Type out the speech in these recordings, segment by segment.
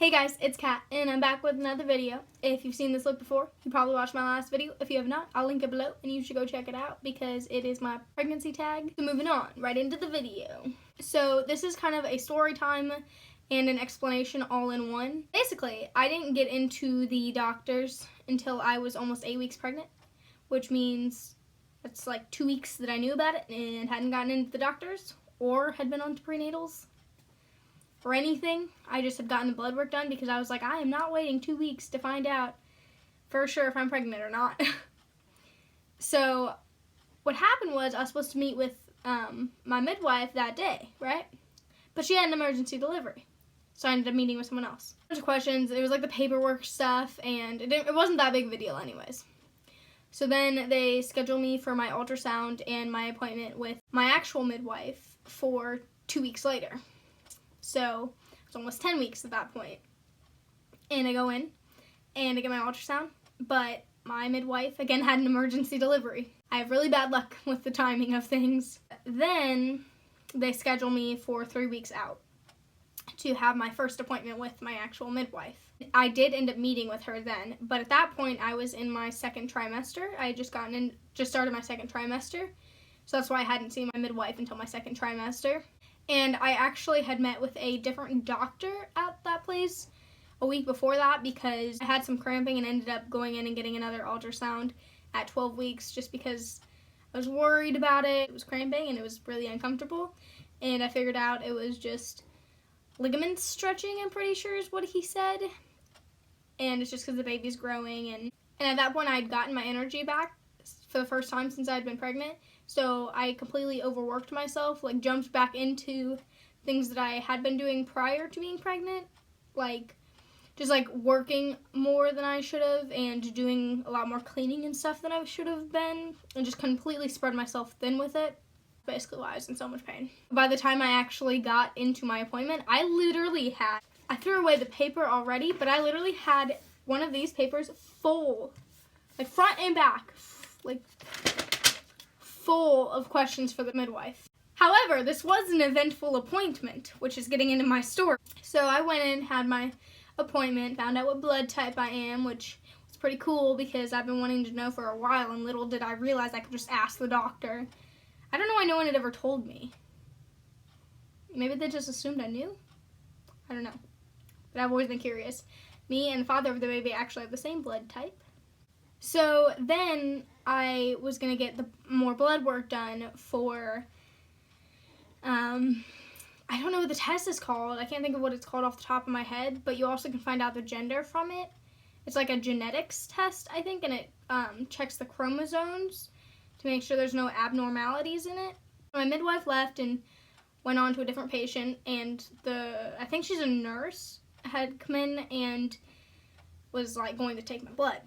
Hey guys, it's Kat, and I'm back with another video. If you've seen this look before, you probably watched my last video. If you have not, I'll link it below, and you should go check it out because it is my pregnancy tag. So moving on, right into the video. So this is kind of a story time and an explanation all in one. Basically, I didn't get into the doctors until I was almost 8 weeks pregnant, which means it's like 2 weeks that I knew about it and hadn't gotten into the doctors or had been on to prenatals or anything. I just had gotten the blood work done because I was like, I am not waiting 2 weeks to find out for sure if I'm pregnant or not. So what happened was I was supposed to meet with my midwife that day, right? But she had an emergency delivery. So I ended up meeting with someone else. A bunch of questions. It was like the paperwork stuff, and it wasn't that big of a deal anyways. So then they scheduled me for my ultrasound and my appointment with my actual midwife for 2 weeks later. So it's almost 10 weeks at that point. And I go in and I get my ultrasound, but my midwife again had an emergency delivery. I have really bad luck with the timing of things. Then they schedule me for 3 weeks out to have my first appointment with my actual midwife. I did end up meeting with her then, but at that point I was in my second trimester. I had just started my second trimester, so that's why I hadn't seen my midwife until my second trimester. And I actually had met with a different doctor at that place a week before that because I had some cramping and ended up going in and getting another ultrasound at 12 weeks just because I was worried about it. It was cramping and it was really uncomfortable, and I figured out it was just ligament stretching, I'm pretty sure is what he said. And it's just because the baby's growing, and at that point I had gotten my energy back for the first time since I had been pregnant. So I completely overworked myself, like jumped back into things that I had been doing prior to being pregnant, like just like working more than I should have and doing a lot more cleaning and stuff than I should have been, and just completely spread myself thin with it. Basically why I was in so much pain. By the time I actually got into my appointment, I threw away the paper already, but I literally had one of these papers full, like front and back, like full of questions for the midwife. However, this was an eventful appointment, which is getting into my story. So I went in, had my appointment, found out what blood type I am, which was pretty cool because I've been wanting to know for a while, and little did I realize I could just ask the doctor. I don't know why no one had ever told me. Maybe they just assumed I knew? I don't know. But I've always been curious. Me and the father of the baby actually have the same blood type. So then I was going to get more blood work done for, I don't know what the test is called. I can't think of what it's called off the top of my head, but you also can find out the gender from it. It's like a genetics test, I think, and it checks the chromosomes to make sure there's no abnormalities in it. My midwife left and went on to a different patient, and I think she's a nurse, had come in and was like going to take my blood.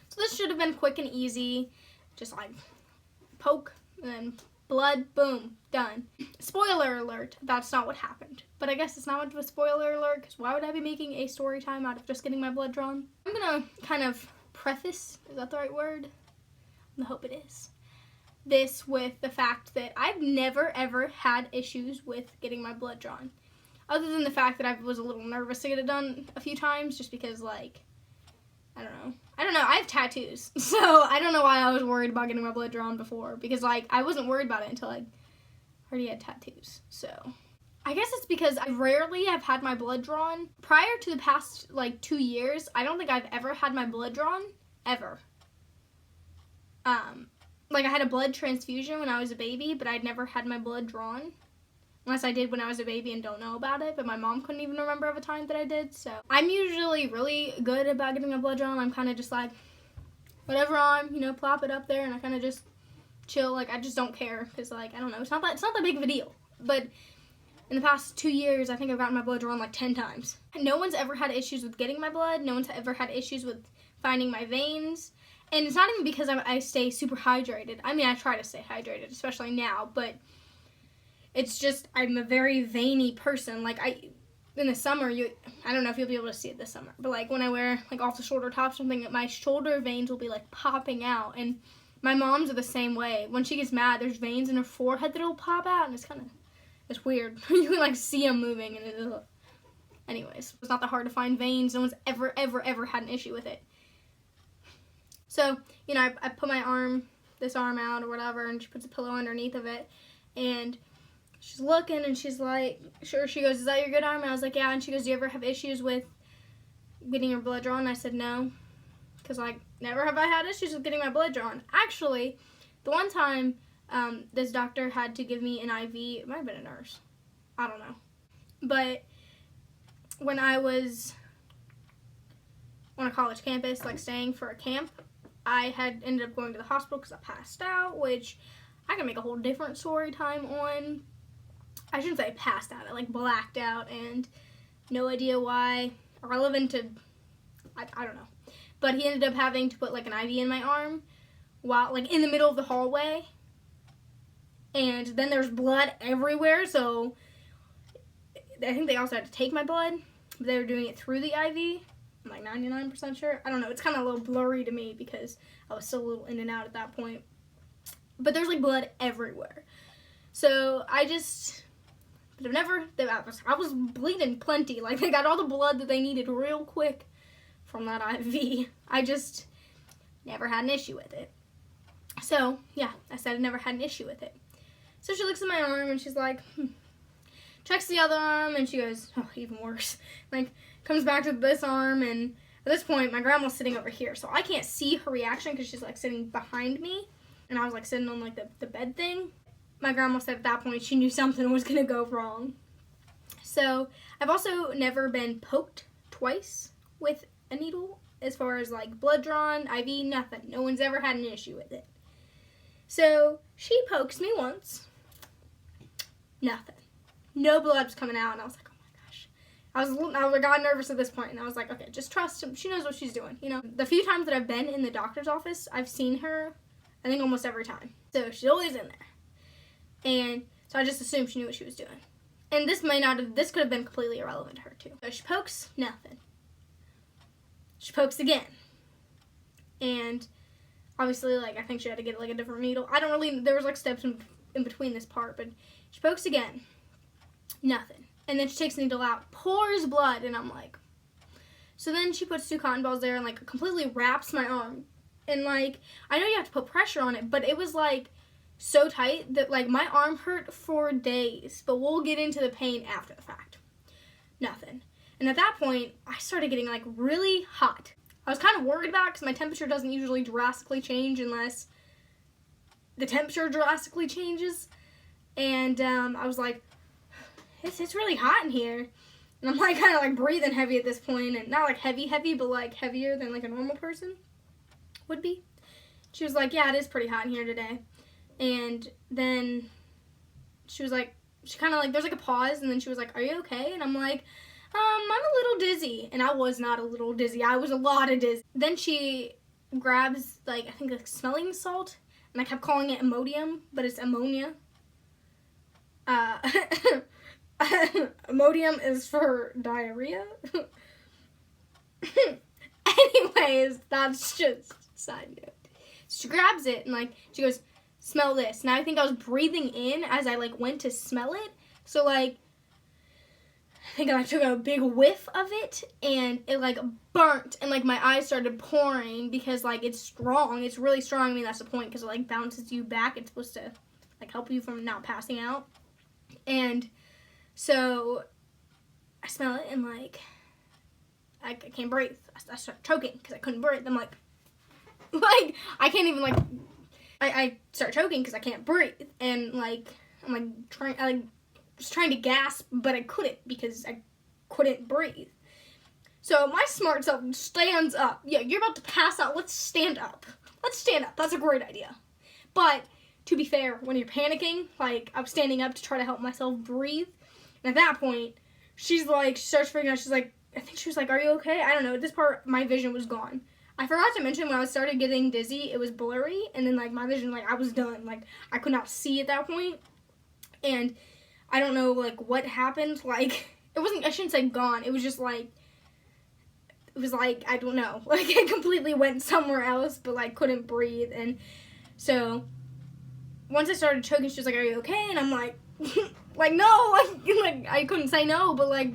So this should have been quick and easy, just like poke and then blood, boom, done. Spoiler alert, that's not what happened. But I guess it's not much of a spoiler alert, because why would I be making a story time out of just getting my blood drawn? I'm gonna kind of preface, is that the right word? I hope it is. This with the fact that I've never ever had issues with getting my blood drawn, other than the fact that I was a little nervous to get it done a few times just because, like, I don't know, I have tattoos, so I don't know why I was worried about getting my blood drawn before, because like I wasn't worried about it until I already had tattoos. So I guess it's because I rarely have had my blood drawn. Prior to the past like 2 years, I don't think I've ever had my blood drawn, ever. Like, I had a blood transfusion when I was a baby, but I'd never had my blood drawn. Unless I did when I was a baby and don't know about it, but my mom couldn't even remember of a time that I did, so. I'm usually really good about getting my blood drawn. I'm kind of just like, whatever arm, plop it up there, and I kind of just chill. Like, I just don't care, because, like, I don't know, it's not that big of a deal. But in the past 2 years, I think I've gotten my blood drawn like 10 times. No one's ever had issues with getting my blood. No one's ever had issues with finding my veins. And it's not even because I stay super hydrated. I mean, I try to stay hydrated, especially now, but it's just I'm a very veiny person. Like, in the summer, I don't know if you'll be able to see it this summer, but like when I wear like off the shoulder top or something, my shoulder veins will be like popping out, and my mom's are the same way. When she gets mad, there's veins in her forehead that'll pop out, and it's weird. You can like see them moving, and Anyways, it's not that hard to find veins. No one's ever had an issue with it. So, you know, I put this arm out or whatever, and she puts a pillow underneath of it, and she's looking, and she's like, sure, she goes, is that your good arm? And I was like, yeah. And she goes, do you ever have issues with getting your blood drawn? And I said, no, because like, never have I had issues with getting my blood drawn. Actually, the one time this doctor had to give me an IV, it might have been a nurse, I don't know, but when I was on a college campus, like staying for a camp, I had ended up going to the hospital because I passed out, which I can make a whole different story time on. I shouldn't say passed out, I like blacked out, and no idea why, irrelevant to, I don't know. But he ended up having to put like an IV in my arm while like in the middle of the hallway, and then there's blood everywhere, so I think they also had to take my blood, but they were doing it through the IV. I'm like 99% sure. I don't know. It's kind of a little blurry to me because I was still a little in and out at that point. But there's like blood everywhere. So I was bleeding plenty. Like they got all the blood that they needed real quick from that IV. I just never had an issue with it. So yeah, I said I never had an issue with it. So she looks at my arm and she's like, checks the other arm, and she goes, oh, even worse. Like, comes back to this arm, and at this point, my grandma's sitting over here, so I can't see her reaction because she's, like, sitting behind me, and I was, like, sitting on, like, the bed thing. My grandma said at that point she knew something was going to go wrong. So, I've also never been poked twice with a needle, as far as, like, blood drawn, IV, nothing. No one's ever had an issue with it. So, she pokes me once. Nothing. No blood was coming out, and I was like, oh my gosh. I got nervous at this point, and I was like, okay, just trust him. She knows what she's doing, you know. The few times that I've been in the doctor's office, I've seen her, I think almost every time. So she's always in there. And so I just assumed she knew what she was doing. And this could have been completely irrelevant to her too. So she pokes, nothing. She pokes again. And obviously, like, I think she had to get like a different needle. There was like steps in between this part, but she pokes again. Nothing. And then she takes the needle out, pours blood, and I'm like, so then she puts 2 cotton balls there and like completely wraps my arm. And like, I know you have to put pressure on it, but it was like so tight that like my arm hurt for days, but we'll get into the pain after the fact. Nothing. And at that point, I started getting like really hot. I was kind of worried about it because my temperature doesn't usually drastically change unless the temperature drastically changes. And I was like, it's really hot in here. And I'm like kind of like breathing heavy at this point, and not like heavy, but like heavier than like a normal person would be. She was like, yeah, it is pretty hot in here today. And then she was like, she kind of like, there's like a pause, and then she was like, are you okay? And I'm like, I'm a little dizzy. And I was not a little dizzy. I was a lot of dizzy. Then she grabs like, I think like smelling salt, and I kept calling it Imodium, but it's ammonia. Imodium is for diarrhea. Anyways, that's just side note. She grabs it and like she goes, smell this. Now I think I was breathing in as I like went to smell it. So like I think I took a big whiff of it, and it like burnt, and like my eyes started pouring because like it's strong. It's really strong. I mean, that's the point, because it like bounces you back. It's supposed to like help you from not passing out. And so I smell it, and like I can't breathe. I start choking because I couldn't breathe. I'm like I can't even like I start choking because I can't breathe, and like I'm like was trying to gasp, but I couldn't because I couldn't breathe. So my smart self stands up. Yeah, you're about to pass out. Let's stand up. Let's stand up. That's a great idea. But to be fair, when you're panicking, like I was standing up to try to help myself breathe. And at that point, she's like, she starts freaking out. She's like, I think she was like, are you okay? I don't know. At this part, my vision was gone. I forgot to mention when I started getting dizzy, it was blurry. And then like my vision, like I was done. Like I could not see at that point. And I don't know like what happened. Like it wasn't, I shouldn't say gone. It was just like, it was like, I don't know. Like it completely went somewhere else, but like couldn't breathe. And so once I started choking, she was like, are you okay? And I'm like, like, no, like I couldn't say no, but like,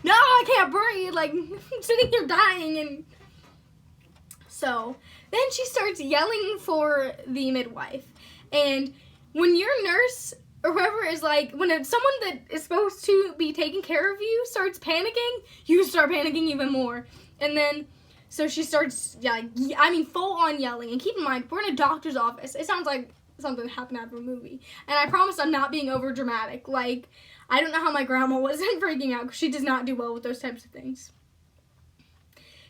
no, I can't breathe. Like, I'm sitting here dying. And so then she starts yelling for the midwife. And when your nurse or whoever is like, when someone that is supposed to be taking care of you starts panicking, you start panicking even more. And then, so she starts, full on yelling. And keep in mind, we're in a doctor's office. It sounds like something that happened out of a movie. And I promise I'm not being over dramatic. Like, I don't know how my grandma wasn't freaking out, because she does not do well with those types of things.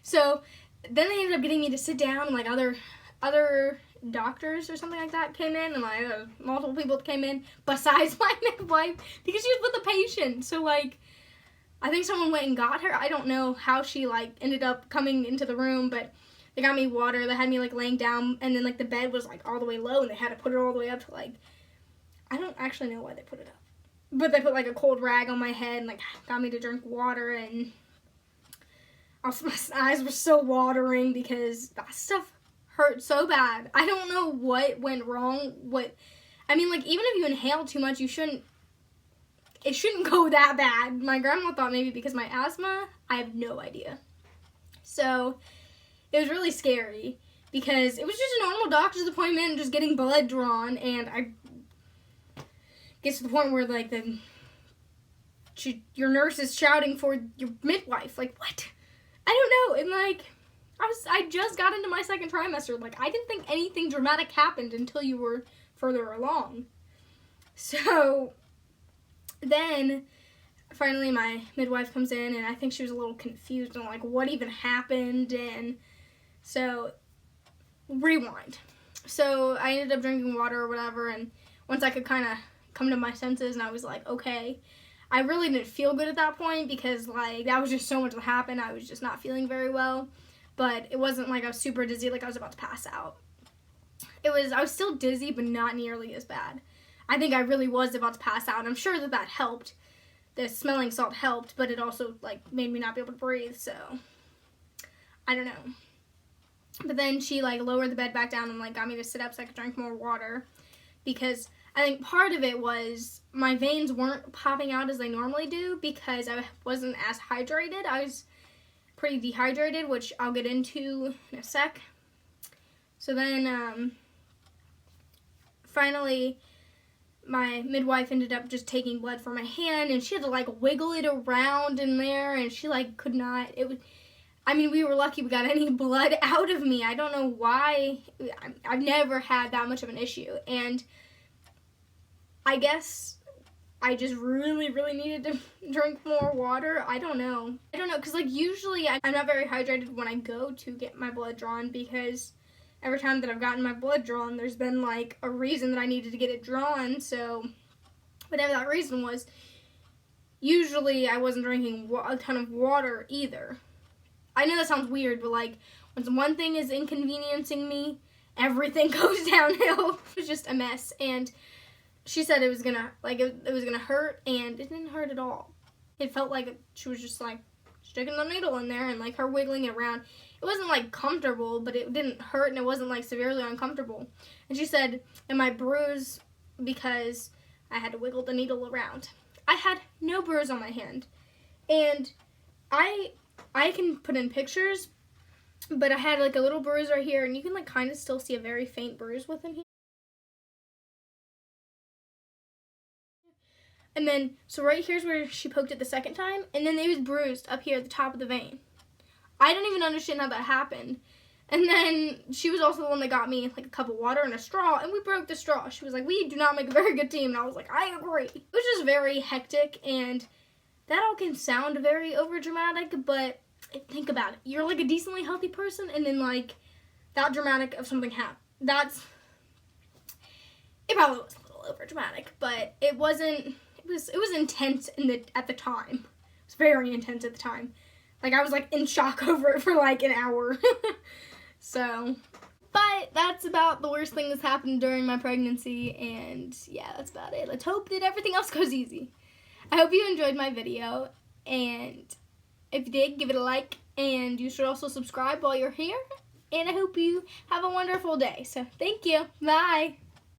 So then they ended up getting me to sit down, and like other doctors or something like that came in, and like multiple people came in besides my midwife, because she was with the patient. So like, I think someone went and got her. I don't know how she like ended up coming into the room, but they got me water. They had me like laying down, and then like the bed was like all the way low, and they had to put it all the way up to like, I don't actually know why they put it up, but they put like a cold rag on my head and like got me to drink water, and also my eyes were so watering because that stuff hurt so bad. I don't know what went wrong. Even if you inhale too much, it shouldn't go that bad. My grandma thought maybe because my asthma. I have no idea. So it was really scary because it was just a normal doctor's appointment, just getting blood drawn, and I gets to the point where like your nurse is shouting for your midwife. Like, what? I don't know. And like, I just got into my second trimester. Like, I didn't think anything dramatic happened until you were further along. So then finally my midwife comes in, and I think she was a little confused on like what even happened. And so rewind. So I ended up drinking water or whatever, and once I could kind of come to my senses, and I was like, okay. I really didn't feel good at that point because like that was just so much that happened. I was just not feeling very well. But it wasn't like I was super dizzy, like I was about to pass out. I was still dizzy, but not nearly as bad. I think I really was about to pass out. I'm sure that helped. The smelling salt helped, but it also like made me not be able to breathe, so I don't know. But then she like lowered the bed back down and like got me to sit up so I could drink more water, because I think part of it was my veins weren't popping out as they normally do because I wasn't as hydrated. I was pretty dehydrated, which I'll get into in a sec. So then finally my midwife ended up just taking blood from my hand, and she had to like wiggle it around in there, and she like could not. We were lucky we got any blood out of me. I don't know why. I've never had that much of an issue, and I guess I just really, really needed to drink more water. I don't know, because like usually I'm not very hydrated when I go to get my blood drawn, because every time that I've gotten my blood drawn, there's been like a reason that I needed to get it drawn. So whatever that reason was, usually I wasn't drinking a ton of water either. I know that sounds weird, but like when one thing is inconveniencing me, everything goes downhill. It was just a mess, and she said it was gonna hurt, and it didn't hurt at all. It felt like she was just like sticking the needle in there and like her wiggling it around. It wasn't like comfortable, but it didn't hurt, and it wasn't like severely uncomfortable. And she said, "Am I bruised because I had to wiggle the needle around?" I had no bruise on my hand, and I can put in pictures, but I had like a little bruise right here, and you can like kind of still see a very faint bruise within here. And then, so right here's where she poked it the second time, and then it was bruised up here at the top of the vein. I don't even understand how that happened. And then she was also the one that got me like a cup of water and a straw, and we broke the straw. She was like, "We do not make a very good team." And I was like, "I agree." It was just very hectic, and that all can sound very overdramatic, but think about it. You're like a decently healthy person, and then like that dramatic of something happened. It probably was a little overdramatic, but it wasn't. It was intense at the time. It was very intense at the time. Like I was like in shock over it for like an hour. So, but that's about the worst thing that's happened during my pregnancy, and yeah, that's about it. Let's hope that everything else goes easy. I hope you enjoyed my video, and if you did, give it a like, and you should also subscribe while you're here, and I hope you have a wonderful day. So, thank you. Bye.